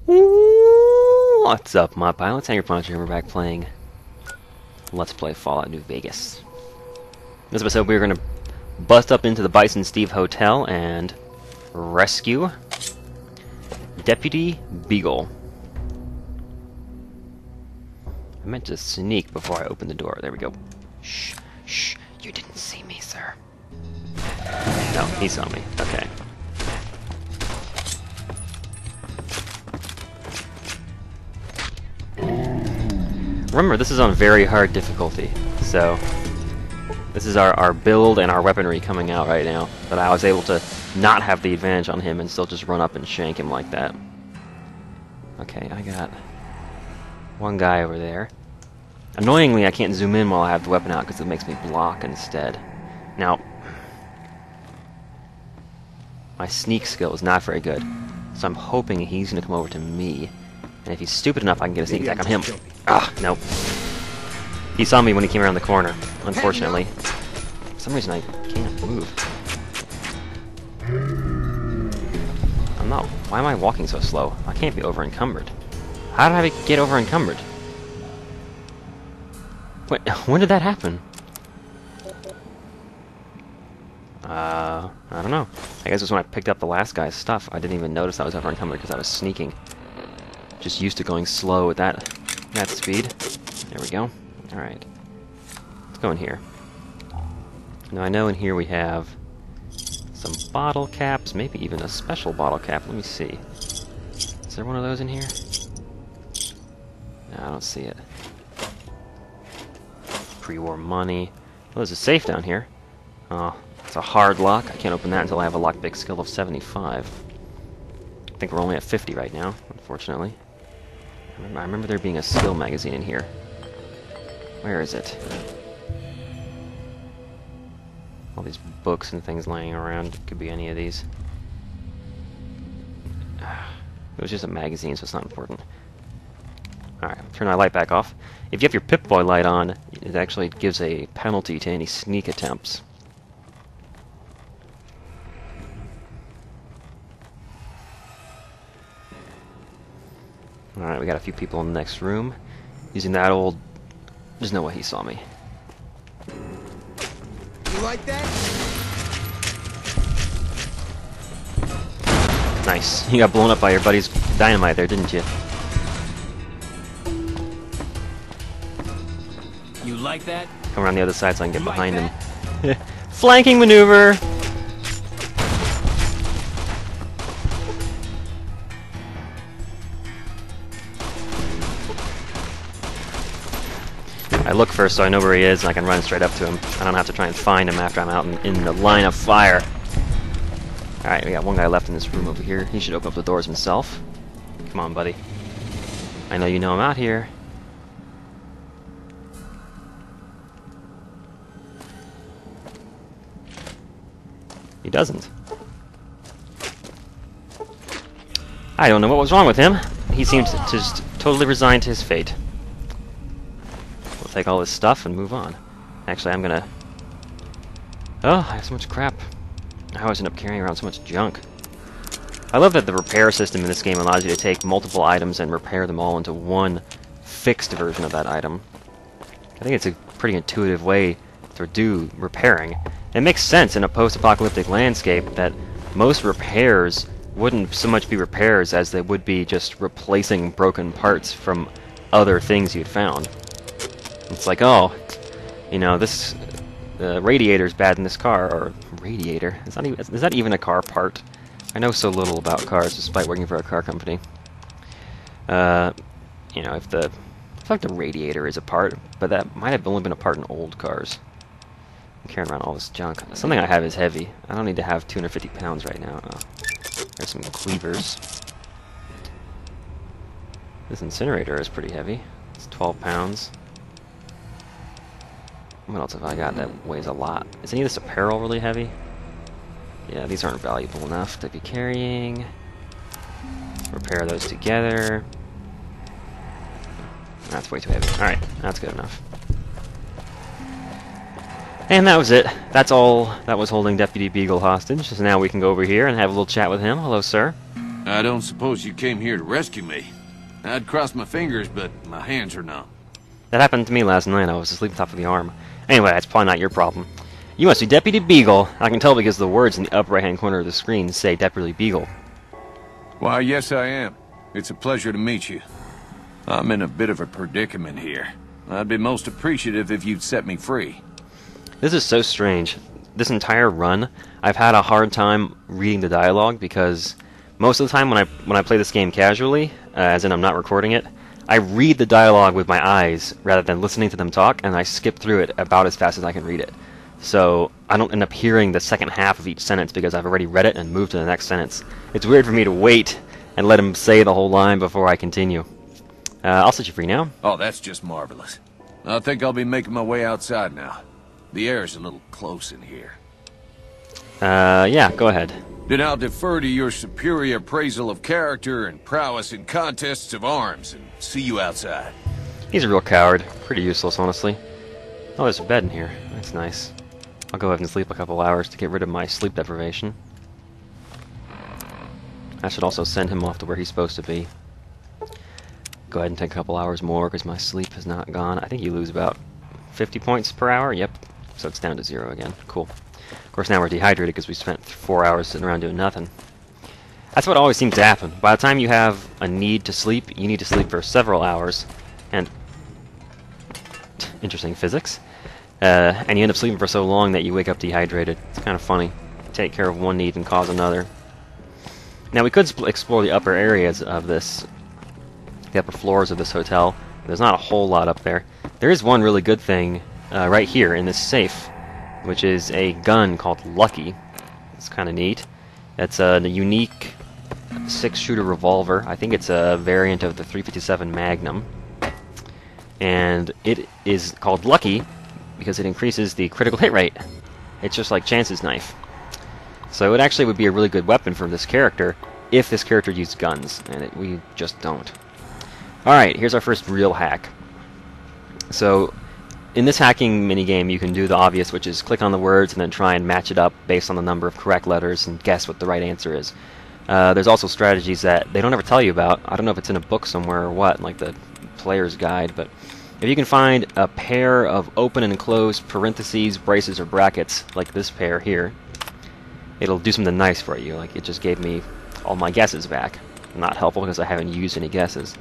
What's up, mod pilots? Angryponcho here. We're back playing Let's Play Fallout New Vegas. In this episode, we're going to bust up into the Bison Steve hotel and rescue Deputy Beagle. I meant to sneak before I opened the door. There we go. Shh, shh. You didn't see me, sir. No, he saw me. Okay. Remember, this is on very hard difficulty, so this is our build and our weaponry coming out right now, but I was able to not have the advantage on him and still just run up and shank him like that. Okay, I got one guy over there. Annoyingly, I can't zoom in while I have the weapon out because it makes me block instead. Now, my sneak skill is not very good, so I'm hoping he's going to come over to me. And if he's stupid enough, I can get a sneak attack on him. Ah, nope. He saw me when he came around the corner, unfortunately. For some reason, I can't move. I'm not... Why am I walking so slow? I can't be over-encumbered. How did I get over-encumbered? Wait, when did that happen? I don't know. I guess it was when I picked up the last guy's stuff. I didn't even notice I was over-encumbered because I was sneaking. Just used to going slow at that speed. There we go. Alright. Let's go in here. Now I know in here we have some bottle caps, maybe even a special bottle cap. Let me see. Is there one of those in here? No, I don't see it. Pre-war money. Well, there's a safe down here. Oh, it's a hard lock. I can't open that until I have a lockpick skill of 75. I think we're only at 50 right now, unfortunately. I remember there being a skill magazine in here. Where is it? All these books and things laying around. It could be any of these. It was just a magazine, so it's not important. Alright, turn that light back off. If you have your Pip-Boy light on, it actually gives a penalty to any sneak attempts. Alright, we got a few people in the next room. Using that old... There's no way he saw me. You like that? Nice. You got blown up by your buddy's dynamite there, didn't you? You like that? Come around the other side so I can get behind him. Flanking maneuver! I look first so I know where he is and I can run straight up to him. I don't have to try and find him after I'm out in the line of fire. Alright, we got one guy left in this room over here. He should open up the doors himself. Come on, buddy. I know you know I'm out here. He doesn't. I don't know what was wrong with him. He seems to just totally resigned to his fate. We'll take all this stuff and move on. Actually, I'm gonna... Oh, I have so much crap. I always end up carrying around so much junk. I love that the repair system in this game allows you to take multiple items and repair them all into one fixed version of that item. I think it's a pretty intuitive way to do repairing. It makes sense in a post-apocalyptic landscape that most repairs wouldn't so much be repairs as they would be just replacing broken parts from other things you'd found. It's like, oh, you know, this radiator's bad in this car, or radiator. Is that even a car part? I know so little about cars, despite working for a car company. You know, I feel like the radiator is a part, but that might have only been a part in old cars. I'm carrying around all this junk. Something I have is heavy. I don't need to have 250 pounds right now. There's some cleavers. This incinerator is pretty heavy. It's 12 pounds. What else have I got that weighs a lot? Is any of this apparel really heavy? Yeah, these aren't valuable enough to be carrying. Repair those together. That's way too heavy. Alright, that's good enough. And that was it. That's all that was holding Deputy Beagle hostage. So now we can go over here and have a little chat with him. Hello, sir. I don't suppose you came here to rescue me. I'd cross my fingers, but my hands are numb. That happened to me last night. I was asleep on top of the arm. Anyway, that's probably not your problem. You must be Deputy Beagle. I can tell because the words in the upper right-hand corner of the screen say Deputy Beagle. Why, yes I am. It's a pleasure to meet you. I'm in a bit of a predicament here. I'd be most appreciative if you'd set me free. This is so strange. This entire run, I've had a hard time reading the dialogue because most of the time when I play this game casually, as in I'm not recording it, I read the dialogue with my eyes rather than listening to them talk, and I skip through it about as fast as I can read it. So I don't end up hearing the second half of each sentence because I've already read it and moved to the next sentence. It's weird for me to wait and let him say the whole line before I continue. I'll set you free now. Oh, that's just marvelous. I think I'll be making my way outside now. The air's a little close in here. Yeah, go ahead. Then I'll defer to your superior appraisal of character and prowess in contests of arms, and see you outside. He's a real coward. Pretty useless, honestly. Oh, there's a bed in here. That's nice. I'll go ahead and sleep a couple hours to get rid of my sleep deprivation. I should also send him off to where he's supposed to be. Go ahead and take a couple hours more because my sleep has not gone. I think you lose about 50 points per hour. Yep. So it's down to 0 again. Cool. Of course, now we're dehydrated because we spent 4 hours sitting around doing nothing. That's what always seems to happen. By the time you have a need to sleep, you need to sleep for several hours. And interesting physics. And you end up sleeping for so long that you wake up dehydrated. It's kind of funny. Take care of one need and cause another. Now we could explore the upper areas of this, the upper floors of this hotel. There's not a whole lot up there. There is one really good thing right here in this safe, which is a gun called Lucky. It's kind of neat. It's a unique 6-shooter revolver. I think it's a variant of the .357 Magnum. And it is called Lucky because it increases the critical hit rate. It's just like Chance's knife. So it actually would be a really good weapon for this character if this character used guns, and we just don't. Alright, here's our first real hack. So in this hacking minigame you can do the obvious, which is click on the words and then try and match it up based on the number of correct letters and guess what the right answer is. There's also strategies that they don't ever tell you about. I don't know if it's in a book somewhere or what, like the player's guide, but if you can find a pair of open and closed parentheses, braces, or brackets, like this pair here, it'll do something nice for you. Like it just gave me all my guesses back. Not helpful because I haven't used any guesses.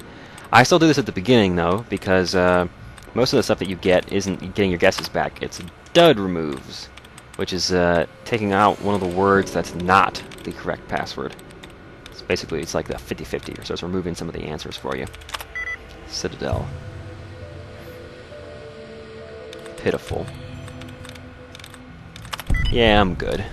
I still do this at the beginning though, because most of the stuff that you get isn't getting your guesses back. It's dud removes, which is taking out one of the words that's not the correct password. So basically it's like the 50-50, so it's removing some of the answers for you. Citadel. Pitiful. Yeah, I'm good.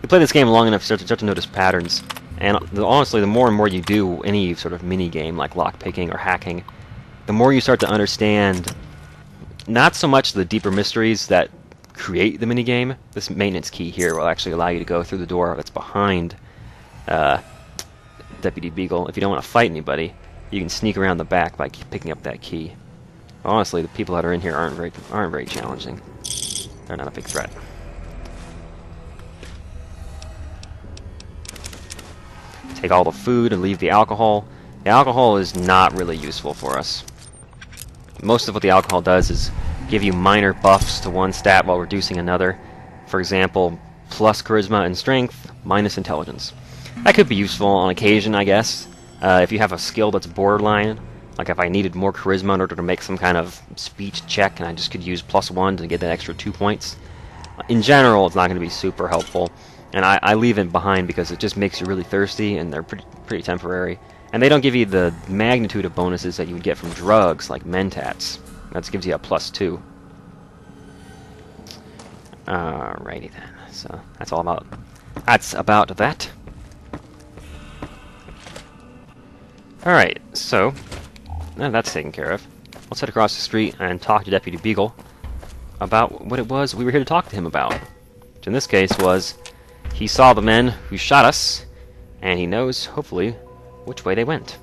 You play this game long enough, you start to notice patterns. And honestly, the more and more you do any sort of mini-game like lockpicking or hacking, the more you start to understand not so much the deeper mysteries that create the minigame. This maintenance key here will actually allow you to go through the door that's behind Deputy Beagle. If you don't want to fight anybody, you can sneak around the back by picking up that key. Honestly, the people that are in here aren't very challenging. They're not a big threat. Take all the food and leave the alcohol. The alcohol is not really useful for us. Most of what the alcohol does is give you minor buffs to one stat while reducing another. For example, plus charisma and strength, minus intelligence. That could be useful on occasion, I guess. If you have a skill that's borderline, like if I needed more charisma in order to make some kind of speech check and I just could use +1 to get that extra 2 points. In general, it's not going to be super helpful. And I leave it behind because it just makes you really thirsty, and they're pretty temporary. And they don't give you the magnitude of bonuses that you would get from drugs, like Mentats. That gives you a +2. Alrighty then. So that's about that. Alright, so now that's taken care of. Let's head across the street and talk to Deputy Beagle about what it was we were here to talk to him about. Which in this case was, he saw the men who shot us, and he knows, hopefully, which way they went.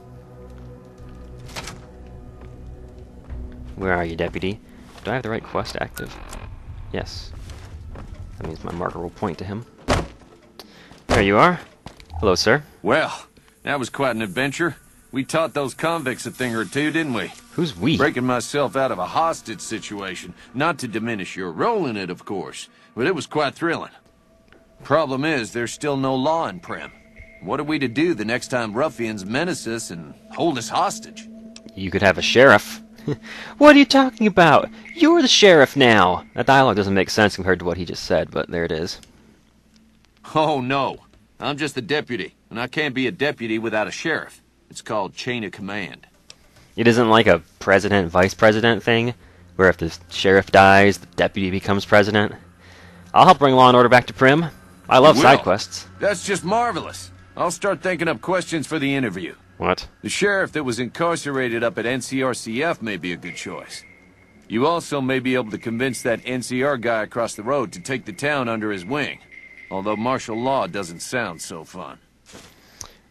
Where are you, Deputy? Do I have the right quest active? Yes. That means my marker will point to him. There you are. Hello, sir. Well, that was quite an adventure. We taught those convicts a thing or two, didn't we? Who's we? Breaking myself out of a hostage situation. Not to diminish your role in it, of course, but it was quite thrilling. Problem is, there's still no law in Primm. What are we to do the next time ruffians menace us and hold us hostage? You could have a sheriff. What are you talking about? You're the sheriff now! That dialogue doesn't make sense compared to what he just said, but there it is. Oh, no. I'm just the deputy, and I can't be a deputy without a sheriff. It's called chain of command. It isn't like a president-vice president thing, where if the sheriff dies, the deputy becomes president. I'll help bring law and order back to Primm. I love side quests. That's just marvelous. I'll start thinking up questions for the interview. What? The sheriff that was incarcerated up at NCRCF may be a good choice. You also may be able to convince that NCR guy across the road to take the town under his wing. Although martial law doesn't sound so fun.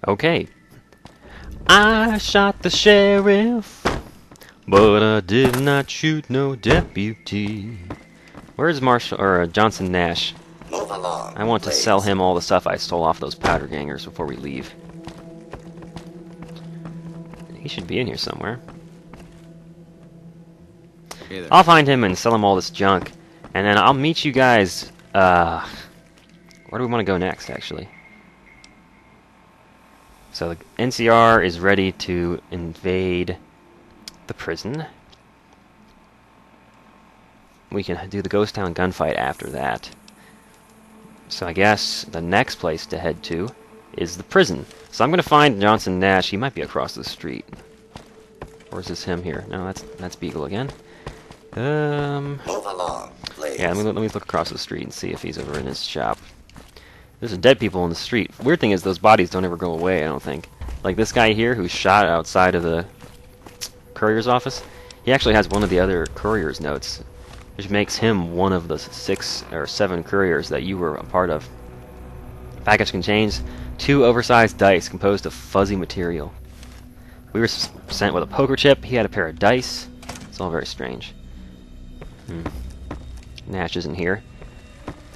Okay. I shot the sheriff, but I did not shoot no deputy. Where's Marshall or Johnson Nash? Move along. I want to sell him all the stuff I stole off those powder gangers before we leave. He should be in here somewhere. Hey there. I'll find him and sell him all this junk, and then I'll meet you guys. Where do we want to go next, actually? So the NCR is ready to invade the prison. We can do the Ghost Town gunfight after that. So I guess the next place to head to is the prison. So I'm going to find Johnson Nash. He might be across the street. Or is this him here? No, that's Beagle again. Move along, please. Yeah, let me look across the street and see if he's over in his shop. There's dead people in the street. Weird thing is those bodies don't ever go away, I don't think. Like this guy here who's shot outside of the courier's office, he actually has one of the other courier's notes, which makes him one of the 6 or 7 couriers that you were a part of. Package contains 2 oversized dice composed of fuzzy material. We were sent with a poker chip. He had a pair of dice. It's all very strange. Nash isn't here.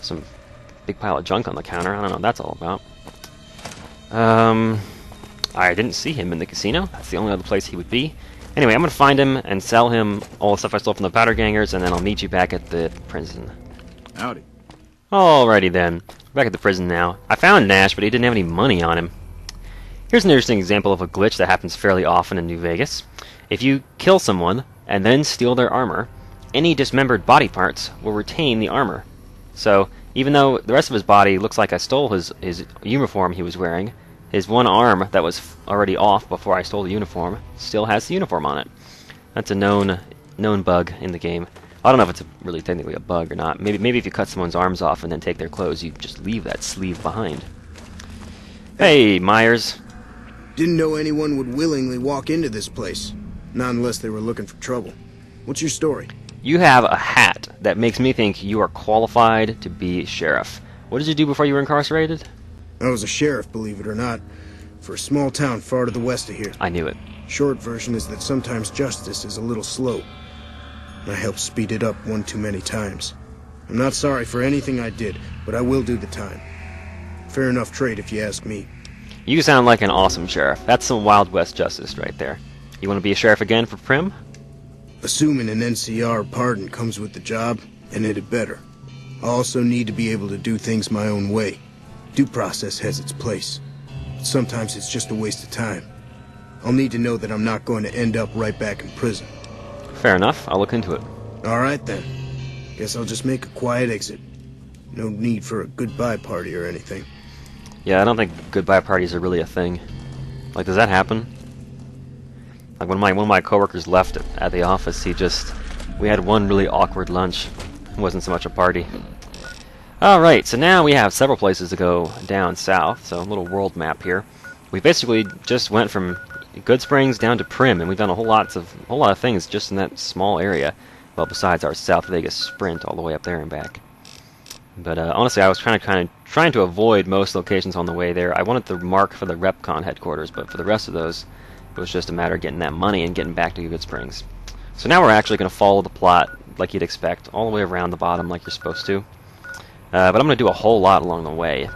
Some big pile of junk on the counter. I don't know what that's all about. I didn't see him in the casino. That's the only other place he would be. Anyway, I'm going to find him and sell him all the stuff I stole from the powder gangers, and then I'll meet you back at the prison. Howdy. Alrighty then. Back at the prison now. I found Nash, but he didn't have any money on him. Here's an interesting example of a glitch that happens fairly often in New Vegas. If you kill someone and then steal their armor, any dismembered body parts will retain the armor. So, even though the rest of his body looks like I stole his uniform he was wearing, his one arm that was already off before I stole the uniform still has the uniform on it. That's a known bug in the game. I don't know if it's really technically a bug or not. Maybe if you cut someone's arms off and then take their clothes, you just leave that sleeve behind. Hey, Myers. Didn't know anyone would willingly walk into this place. Not unless they were looking for trouble. What's your story? You have a hat that makes me think you are qualified to be sheriff. What did you do before you were incarcerated? I was a sheriff, believe it or not, for a small town far to the west of here. I knew it. Short version is that sometimes justice is a little slow. I helped speed it up one too many times. I'm not sorry for anything I did, but I will do the time. Fair enough trade if you ask me. You sound like an awesome sheriff. That's some Wild West justice right there. You want to be a sheriff again for Primm? Assuming an NCR pardon comes with the job, and it had better. I also need to be able to do things my own way. Due process has its place. But sometimes it's just a waste of time. I'll need to know that I'm not going to end up right back in prison. Fair enough. I'll look into it. Alright then. Guess I'll just make a quiet exit. No need for a goodbye party or anything. Yeah, I don't think goodbye parties are really a thing. Like, does that happen? Like, when one of my coworkers left at the office, we had one really awkward lunch. It wasn't so much a party. Alright, so now we have several places to go down south, so a little world map here. We basically just went from Good Springs down to Primm, and we've done a whole lot of things just in that small area. Well, besides our South Vegas sprint all the way up there and back. But honestly, I was trying to avoid most locations on the way there. I wanted to mark for the RepCon headquarters, but for the rest of those, it was just a matter of getting that money and getting back to Good Springs. So now we're actually going to follow the plot like you'd expect, all the way around the bottom like you're supposed to. But I'm going to do a whole lot along the way.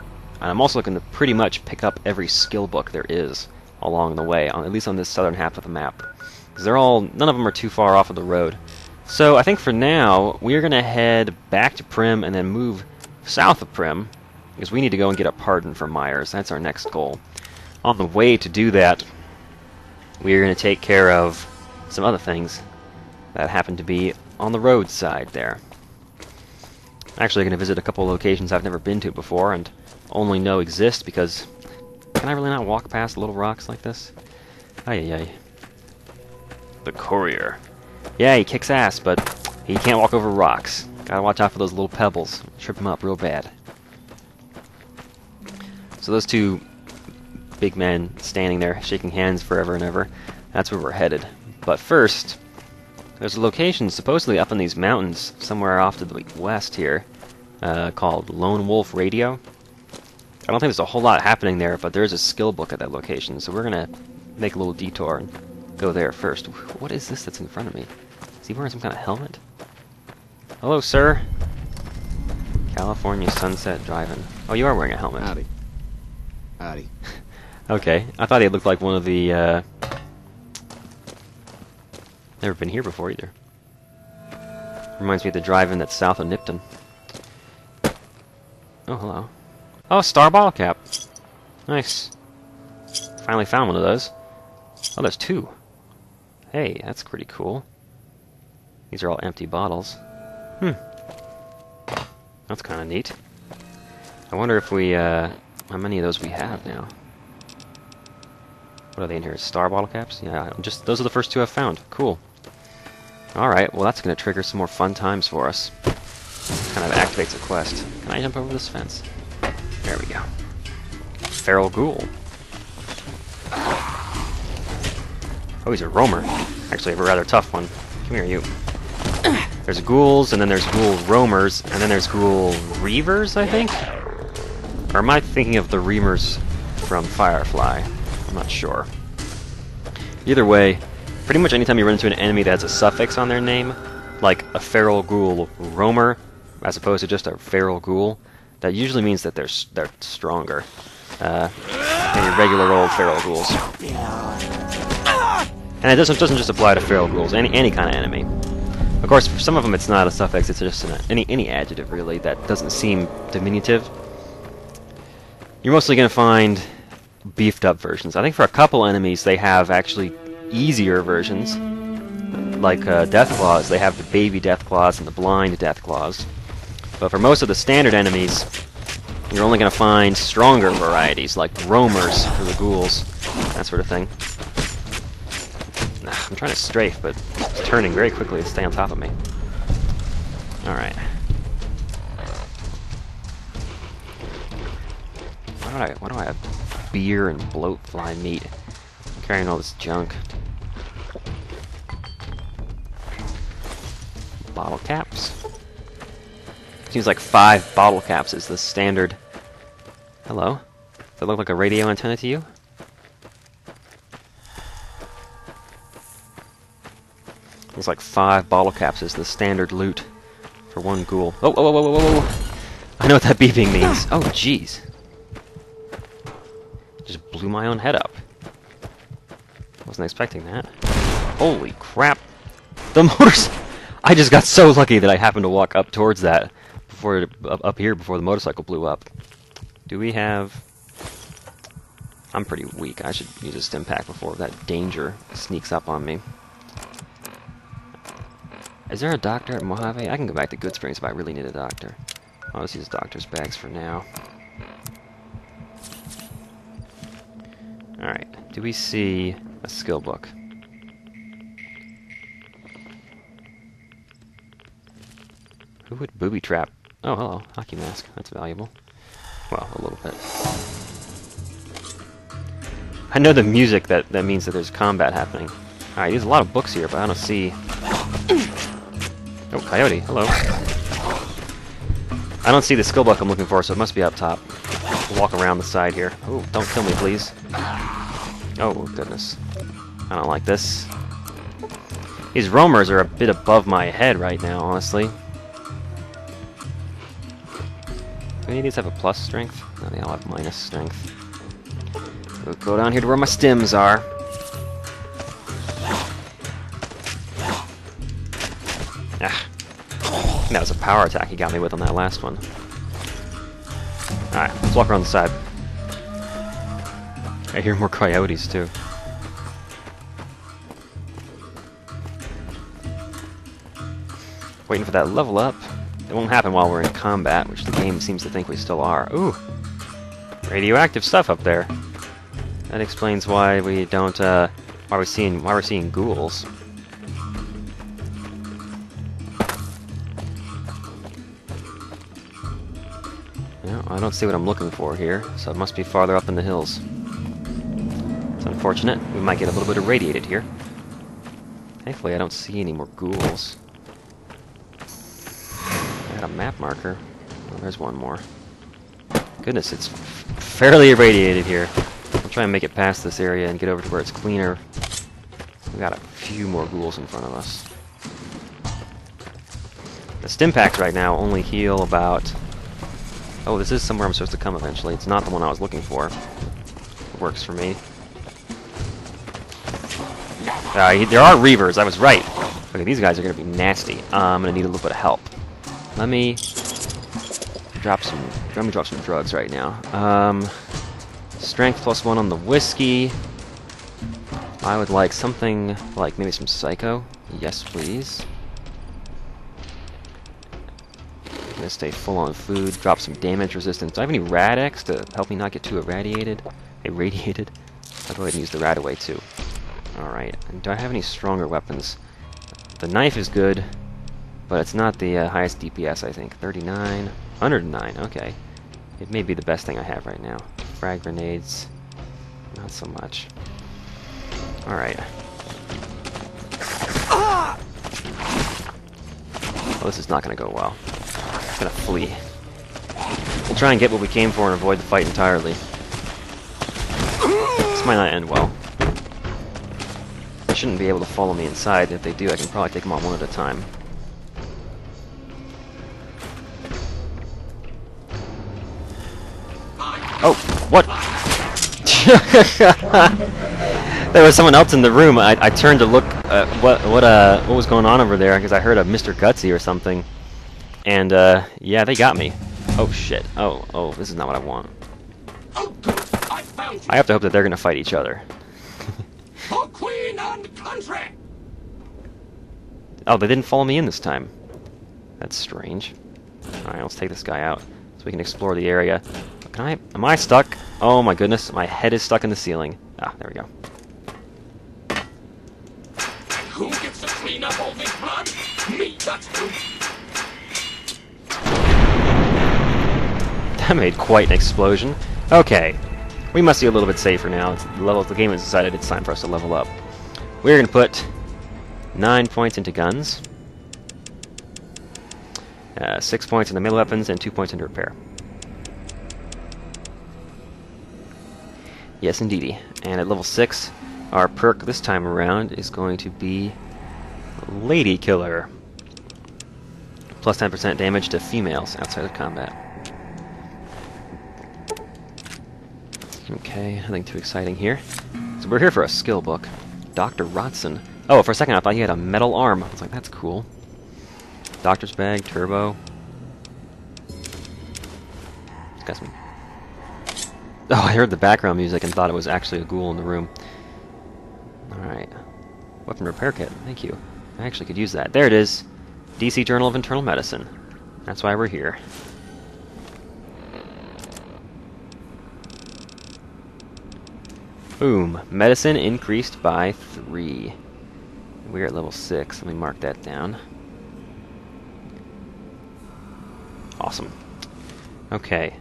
And I'm also looking to pretty much pick up every skill book there is along the way, at least on this southern half of the map. Because none of them are too far off of the road. So I think for now, we're going to head back to Primm and then move south of Primm, because we need to go and get a pardon from Myers. That's our next goal. On the way to do that, we're going to take care of some other things that happen to be on the roadside there. Actually, going to visit a couple of locations I've never been to before and only know exist because can I really not walk past little rocks like this? Ay. The courier. Yeah, he kicks ass, but he can't walk over rocks. Gotta watch out for those little pebbles. Trip him up real bad. So those two big men standing there, shaking hands forever and ever, that's where we're headed. But first, there's a location supposedly up in these mountains, somewhere off to the west here, called Lone Wolf Radio. I don't think there's a whole lot happening there, but there is a skill book at that location, so we're going to make a little detour and go there first. What is this that's in front of me? Is he wearing some kind of helmet? Hello, sir. California Sunset Drive-In. Oh, you are wearing a helmet. Howdy. Okay, I thought he looked like one of the, Never been here before either. Reminds me of the drive-in that's south of Nipton. Oh, hello. Oh, star bottle cap. Nice. Finally found one of those. Oh, there's two. Hey, that's pretty cool. These are all empty bottles. That's kind of neat. I wonder if we, how many of those we have now. What are they in here? Star bottle caps? Yeah, those are the first two I've found. Cool. Alright, well that's going to trigger some more fun times for us. Kind of activates a quest. Can I jump over this fence? There we go. Feral ghoul. Oh, he's a roamer. Actually, a rather tough one. Come here, you. There's ghouls, and then there's ghoul roamers, and then there's ghoul reavers, I think? Or am I thinking of the reamers from Firefly? I'm not sure. Either way, pretty much anytime you run into an enemy that has a suffix on their name, like a feral ghoul roamer, as opposed to just a feral ghoul, that usually means that they're stronger than your regular old feral ghouls. And it doesn't just apply to feral ghouls, any kind of enemy. Of course, for some of them it's not a suffix, it's just any adjective, really, that doesn't seem diminutive. You're mostly going to find beefed up versions. I think for a couple enemies they have actually easier versions. Like Deathclaws, they have the baby Deathclaws and the blind Deathclaws. But for most of the standard enemies, you're only going to find stronger varieties, like roamers for the ghouls, that sort of thing. I'm trying to strafe, but it's turning very quickly to stay on top of me. Alright. Why do I have beer and bloatfly meat? I'm carrying all this junk. Bottle caps. Seems like 5 bottle caps is the standard. Hello? Does that look like a radio antenna to you? Looks like 5 bottle caps is the standard loot for one ghoul. Oh, whoa, whoa, whoa, whoa, whoa! I know what that beeping means. Oh, jeez. Just blew my own head up. Wasn't expecting that. Holy crap! The motors. I just got so lucky that I happened to walk up towards that up here before the motorcycle blew up. Do we have? I'm pretty weak. I should use a stim pack before that danger sneaks up on me. Is there a doctor at Mojave? I can go back to Good Springs if I really need a doctor. I'll just use doctor's bags for now. Alright, do we see a skill book? Who would booby trap? Oh, hello, hockey mask. That's valuable. Well, a little bit. I know the music that means that there's combat happening. Alright, there's a lot of books here, but I don't see... Oh, coyote, hello. I don't see the skill book I'm looking for, so it must be up top. We'll walk around the side here. Oh, don't kill me, please. Oh, goodness. I don't like this. These roamers are a bit above my head right now, honestly. Do any of these have a plus strength? No, they all have minus strength. We'll go down here to where my stims are. Ah. That was a power attack he got me with on that last one. Alright, let's walk around the side. I hear more coyotes, too. Waiting for that level up. It won't happen while we're in combat, which the game seems to think we still are. Ooh! Radioactive stuff up there. That explains why we don't, why we're seeing ghouls. No, I don't see what I'm looking for here, so it must be farther up in the hills. It's unfortunate. We might get a little bit irradiated here. Thankfully, I don't see any more ghouls. I got a map marker. Oh, there's one more. Goodness, it's fairly irradiated here. I'll try and make it past this area and get over to where it's cleaner. We got a few more ghouls in front of us. The stim packs right now only heal about... Oh, this is somewhere I'm supposed to come eventually. It's not the one I was looking for. It works for me. There are Reavers, I was right. Okay, these guys are going to be nasty. I'm going to need a little bit of help. Let me drop some drugs right now. Strength +1 on the whiskey. I would like something like maybe some psycho. Yes, please. I'm gonna stay full on food. Drop some damage resistance. Do I have any Rad-X to help me not get too irradiated? I'll go ahead and use the Radaway too. Alright. And do I have any stronger weapons? The knife is good, but it's not the highest DPS, I think. 39. 109. Okay. It may be the best thing I have right now. Frag grenades. Not so much. Alright. Well, this is not going to go well. I'm going to flee. We'll try and get what we came for and avoid the fight entirely. This might not end well. They shouldn't be able to follow me inside. If they do, I can probably take them on one at a time. Oh, what? There was someone else in the room. I turned to look at what was going on over there because I heard a Mr. Gutsy or something, and yeah, they got me. Oh shit! Oh, this is not what I want. I have to hope that they're gonna fight each other. For Queen and country. Oh, they didn't follow me in this time. That's strange. All right, let's take this guy out so we can explore the area. Can I? Am I stuck? Oh my goodness, my head is stuck in the ceiling. Ah, there we go. Who gets to clean up all this blood? Me, that's who. That made quite an explosion. Okay, we must be a little bit safer now. The game has decided it's time for us to level up. We're going to put 9 points into guns, 6 points into melee weapons, and 2 points into repair. Yes, indeedy. And at level 6, our perk this time around is going to be Lady Killer. Plus 10% damage to females outside of combat. Okay, nothing too exciting here. So we're here for a skill book. Dr. Rotson. Oh, for a second I thought he had a metal arm. I was like, that's cool. Doctor's bag, turbo. He's got some... Oh, I heard the background music and thought it was actually a ghoul in the room. Alright. Weapon repair kit. Thank you. I actually could use that. There it is. DC Journal of Internal Medicine. That's why we're here. Boom. Medicine increased by 3. We're at level 6. Let me mark that down. Awesome. Okay.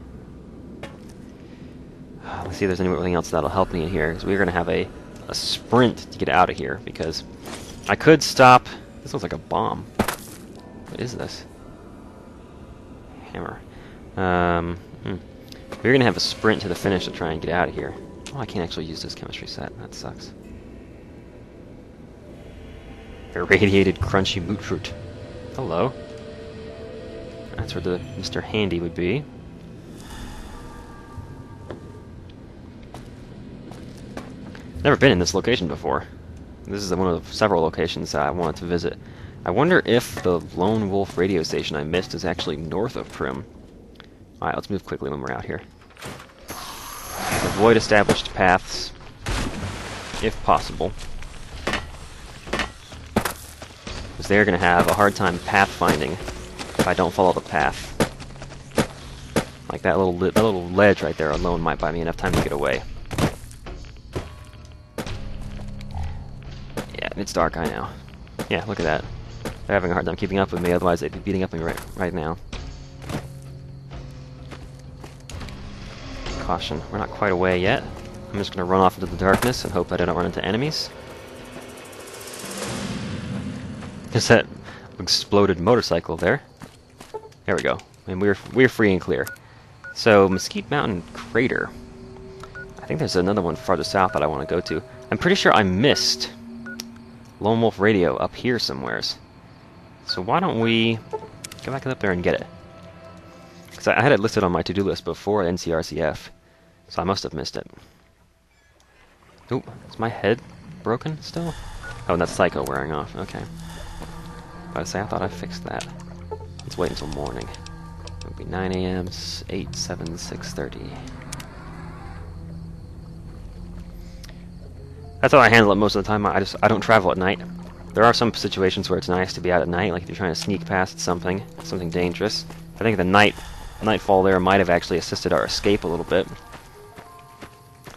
Let's see if there's anything else that'll help me in here, because we're going to have a sprint to get out of here, because I could stop... This looks like a bomb. What is this? Hammer. We're going to have a sprint to the finish to try and get out of here. Oh, I can't actually use this chemistry set. That sucks. Irradiated crunchy boot fruit. Hello. That's where the Mr. Handy would be. Never been in this location before. This is one of several locations that I wanted to visit. I wonder if the Lone Wolf radio station I missed is actually north of Primm. Alright, let's move quickly when we're out here. Avoid established paths, if possible. Because they're going to have a hard time pathfinding if I don't follow the path. Like that little ledge right there alone might buy me enough time to get away. Yeah, it's dark, I know. Yeah, look at that. They're having a hard time keeping up with me, otherwise they'd be beating up me right now. Caution, we're not quite away yet. I'm just going to run off into the darkness and hope that I don't run into enemies. There's that exploded motorcycle there. There we go. And we're free and clear. So, Mesquite Mountain Crater. I think there's another one farther south that I want to go to. I'm pretty sure I missed Lone Wolf Radio up here somewheres. So why don't we go back up there and get it? Because I had it listed on my to-do list before NCRCF, so I must have missed it. Oop, is my head broken still? Oh, and that's Psycho wearing off, okay. I thought I fixed that. Let's wait until morning. It'll be 9 a.m., 8, 7, 6:30. That's how I handle it most of the time. I don't travel at night. There are some situations where it's nice to be out at night, like if you're trying to sneak past something dangerous. I think the nightfall there might have actually assisted our escape a little bit.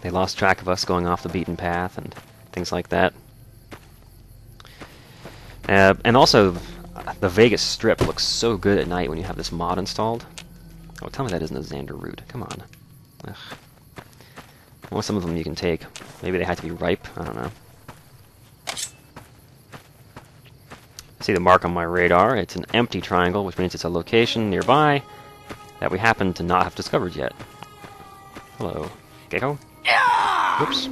They lost track of us going off the beaten path and things like that. And also, the Vegas Strip looks so good at night when you have this mod installed. Oh, tell me that isn't a Xander root. Come on. Ugh. Well, some of them you can take. Maybe they have to be ripe. I don't know. See the mark on my radar. It's an empty triangle, which means it's a location nearby that we happen to not have discovered yet. Hello, gecko? Whoops.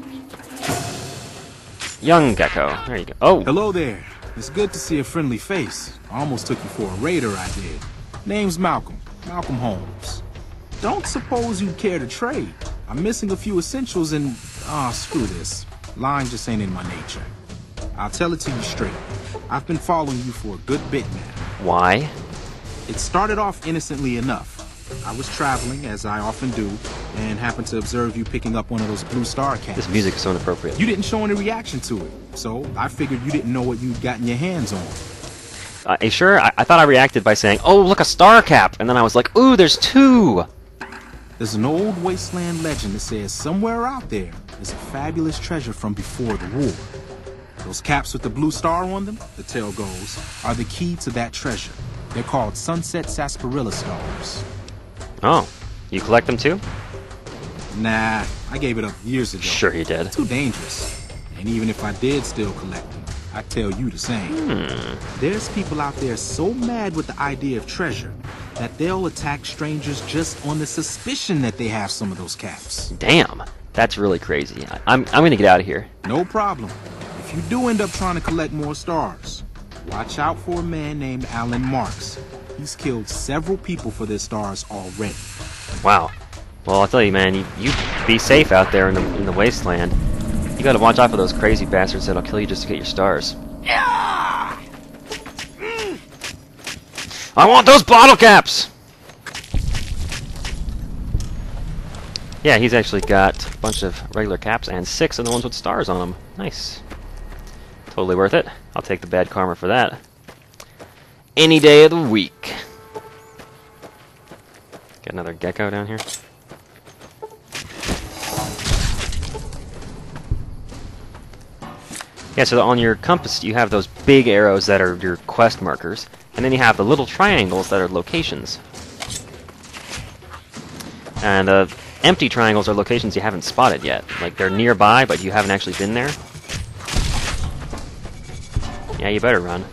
Young gecko. There you go. Oh! Hello there. It's good to see a friendly face. I almost took you for a raider, I did. Name's Malcolm. Malcolm Holmes. Don't suppose you'd care to trade. I'm missing a few essentials and... screw this. Lying just ain't in my nature. I'll tell it to you straight. I've been following you for a good bit now. Why? It started off innocently enough. I was traveling, as I often do, and happened to observe you picking up one of those blue star caps. This music is so inappropriate. You didn't show any reaction to it, so I figured you didn't know what you'd gotten your hands on. Are you sure? I thought I reacted by saying, "Oh, look, a star cap!" And then I was like, "Ooh, there's two!" There's an old wasteland legend that says somewhere out there is a fabulous treasure from before the war. Those caps with the blue star on them, the tale goes, are the key to that treasure. They're called sunset sarsaparilla stars. Oh, you collect them too? Nah, I gave it up years ago. Sure you did. Too dangerous. And even if I did still collect them, I'd tell you the same. There's people out there so mad with the idea of treasure that they'll attack strangers just on the suspicion that they have some of those caps. Damn, that's really crazy. I'm gonna get out of here. No problem. If you do end up trying to collect more stars, watch out for a man named Alan Marks. He's killed several people for their stars already. Wow. Well, I'll tell you, man, you be safe out there in the wasteland. You gotta watch out for those crazy bastards that'll kill you just to get your stars. I want those bottle caps! Yeah, he's actually got a bunch of regular caps and 6 of the ones with stars on them. Nice. Totally worth it. I'll take the bad karma for that. Any day of the week. Got another gecko down here. Yeah, so on your compass you have those big arrows that are your quest markers, and then you have the little triangles that are locations. And the empty triangles are locations you haven't spotted yet. Like, they're nearby, but you haven't actually been there. Yeah, you better run.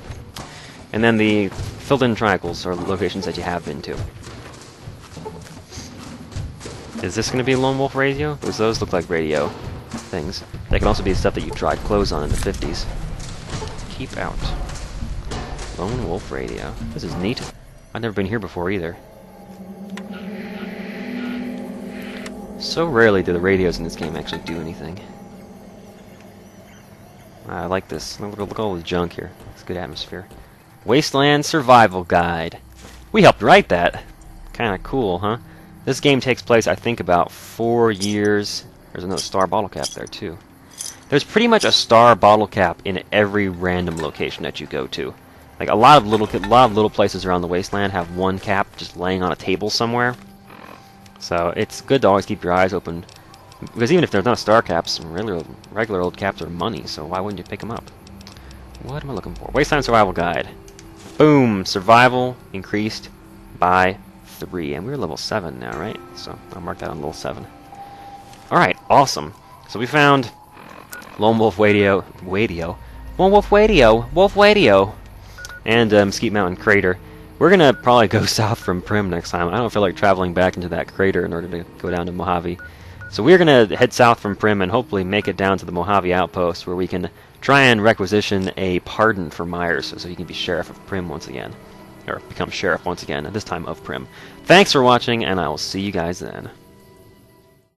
And then the filled-in triangles are locations that you have been to. Is this going to be Lone Wolf Radio? Because those look like radio things. They can also be stuff that you dried clothes on in the 50s. Keep out. Lone Wolf Radio. This is neat. I've never been here before either. So rarely do the radios in this game actually do anything. I like this. Look at all the junk here. It's a good atmosphere. Wasteland Survival Guide. We helped write that. Kind of cool, huh? This game takes place, I think, about 4 years. There's another star bottle cap there, too. There's pretty much a star bottle cap in every random location that you go to. Like, a lot of little places around the wasteland have one cap just laying on a table somewhere. So it's good to always keep your eyes open. Because even if they're not star caps, regular old caps are money, so why wouldn't you pick them up? What am I looking for? Wasteland Survival Guide. Boom! Survival increased by 3. And we're level 7 now, right? So I'll mark that on level 7. Alright, awesome. So we found Lone Wolf Wadio, Lone Wolf Wadio, and Mesquite Mountain Crater. We're gonna probably go south from Primm next time. I don't feel like traveling back into that crater in order to go down to Mojave. So we're gonna head south from Primm and hopefully make it down to the Mojave outpost where we can try and requisition a pardon for Myers so he can be sheriff of Primm once again. Or become sheriff once again, this time of Primm. Thanks for watching, and I will see you guys then.